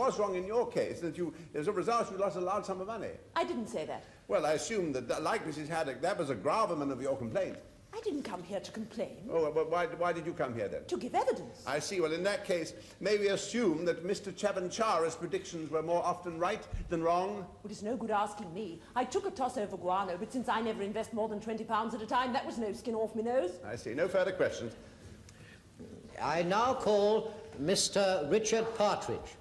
was wrong in your case, that you, as a result, you lost a large sum of money. I didn't say that. Well, I assume that, like Mrs. Haddock, that was a gravamen of your complaint. I didn't come here to complain. Oh, well, why did you come here, then? To give evidence. I see. Well, in that case, may we assume that Mr. Chavanchara's predictions were more often right than wrong? Well, it's no good asking me. I took a toss over guano, but since I never invest more than £20 at a time, that was no skin off my nose. I see. No further questions. I now call Mr. Richard Partridge.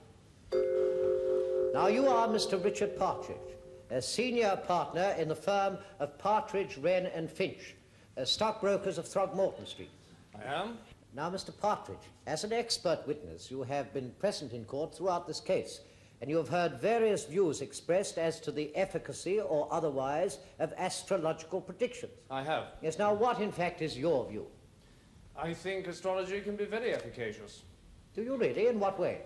Now, you are Mr. Richard Partridge, a senior partner in the firm of Partridge, Wren and Finch, stockbrokers of Throgmorton Street. I am. Now, Mr. Partridge, as an expert witness, you have been present in court throughout this case, and you have heard various views expressed as to the efficacy or otherwise of astrological predictions. I have. Yes, now, what, in fact, is your view? I think astrology can be very efficacious. Do you really? In what way?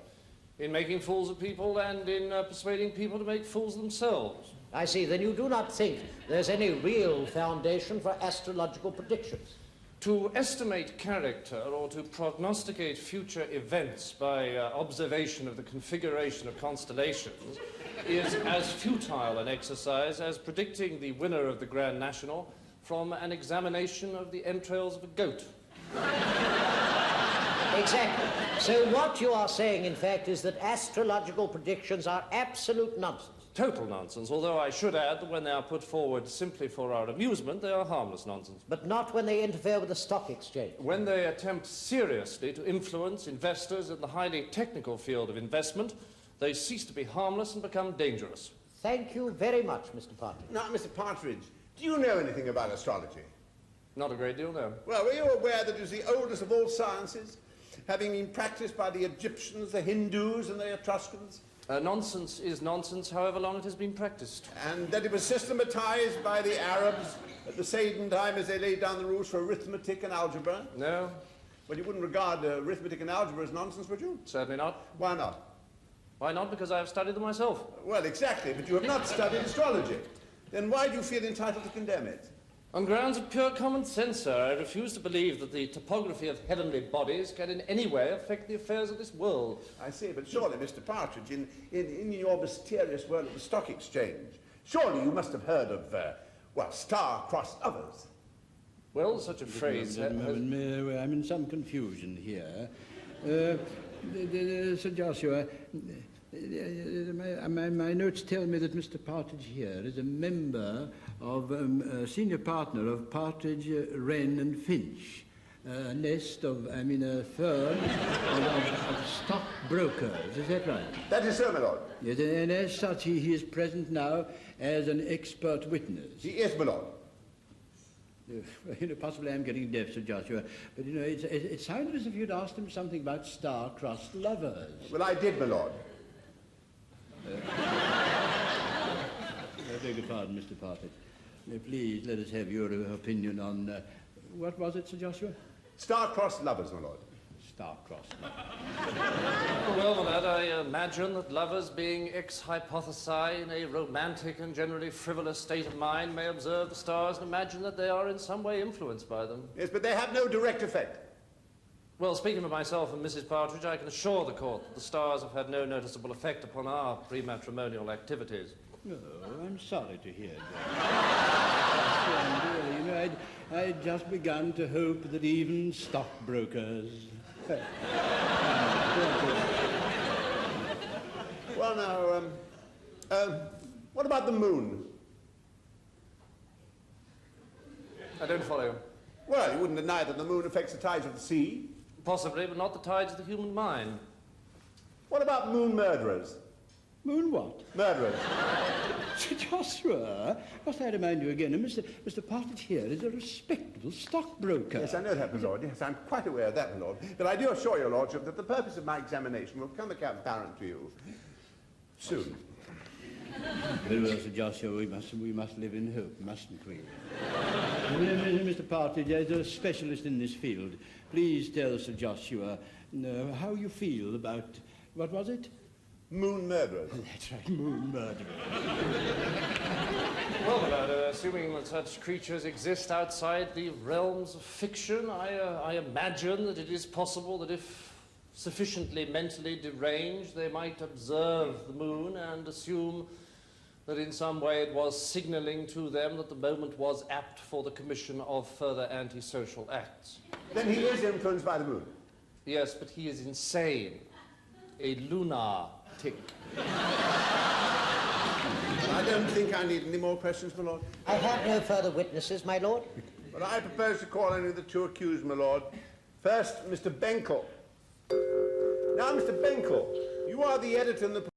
In making fools of people and in persuading people to make fools of themselves. I see. Then you do not think there's any real foundation for astrological predictions? To estimate character or to prognosticate future events by observation of the configuration of constellations is as futile an exercise as predicting the winner of the Grand National from an examination of the entrails of a goat. Exactly. So what you are saying, in fact, is that astrological predictions are absolute nonsense. Total nonsense, although I should add that when they are put forward simply for our amusement, they are harmless nonsense. But not when they interfere with the stock exchange. When they attempt seriously to influence investors in the highly technical field of investment, they cease to be harmless and become dangerous. Thank you very much, Mr. Partridge. Now, Mr. Partridge, do you know anything about astrology? Not a great deal, no. Well, were you aware that it is the oldest of all sciences, having been practiced by the Egyptians, the Hindus, and the Etruscans? Nonsense is nonsense, however long it has been practiced. And that it was systematized by the Arabs at the same time as they laid down the rules for arithmetic and algebra? No. Well, you wouldn't regard arithmetic and algebra as nonsense, would you? Certainly not. Why not? Why not? Because I have studied them myself. Well, exactly, but you have not studied astrology. Then why do you feel entitled to condemn it? On grounds of pure common sense, sir, I refuse to believe that the topography of heavenly bodies can in any way affect the affairs of this world. I see, but surely, Mr. Partridge, in your mysterious world of the stock exchange, surely you must have heard of, well, star-crossed lovers. Well, such a phrase... I'm in some confusion here. Sir Joshua, my notes tell me that Mr. Partridge here is a member of, a senior partner of Partridge, Wren and Finch, a nest of, a firm of stockbrokers. Is that right? That is so, my lord. Yes, and as such, he is present now as an expert witness. He is, my lord. Possibly I'm getting deaf, Sir Joshua, but, it sounded as if you'd asked him something about star-crossed lovers. Well, I did, my lord. I beg your pardon, Mr. Partridge. Please let us have your opinion on, what was it, Sir Joshua? Star-crossed lovers, my lord. Star-crossed lovers. Well, my lad, I imagine that lovers, being ex hypothesi in a romantic and generally frivolous state of mind, may observe the stars and imagine that they are in some way influenced by them. Yes, but they have no direct effect. Well, speaking for myself and Mrs. Partridge, I can assure the court that the stars have had no noticeable effect upon our pre-matrimonial activities. Oh, I'm sorry to hear that. I'd just begun to hope that even stockbrokers... Well, now, what about the moon? I don't follow. Well, you wouldn't deny that the moon affects the tides of the sea. Possibly, but not the tides of the human mind. What about moon murderers? Moon what? Murderers. Sir Joshua, must I remind you again, Mr. Partridge here is a respectable stockbroker. Yes, I know that, my lord. Yes, I'm quite aware of that, my lord. But I do assure your lordship that the purpose of my examination will become apparent to you soon. Very well, Sir Joshua, we must live in hope, mustn't we? Mr. Partridge, as a specialist in this field, please tell Sir Joshua how you feel about, what was it? Moon murderers. That's right, moon murderers. Well, my lad, assuming that such creatures exist outside the realms of fiction, I imagine that it is possible that if sufficiently mentally deranged, they might observe the moon and assume that in some way it was signalling to them that the moment was apt for the commission of further antisocial acts. Then he is influenced by the moon? Yes, but he is insane. A lunatic. I don't think I need any more questions, my lord. I have no further witnesses, my lord. But I propose to call only the two accused, my lord. First, Mr. Benkel. Now, Mr. Benkel, you are the editor and the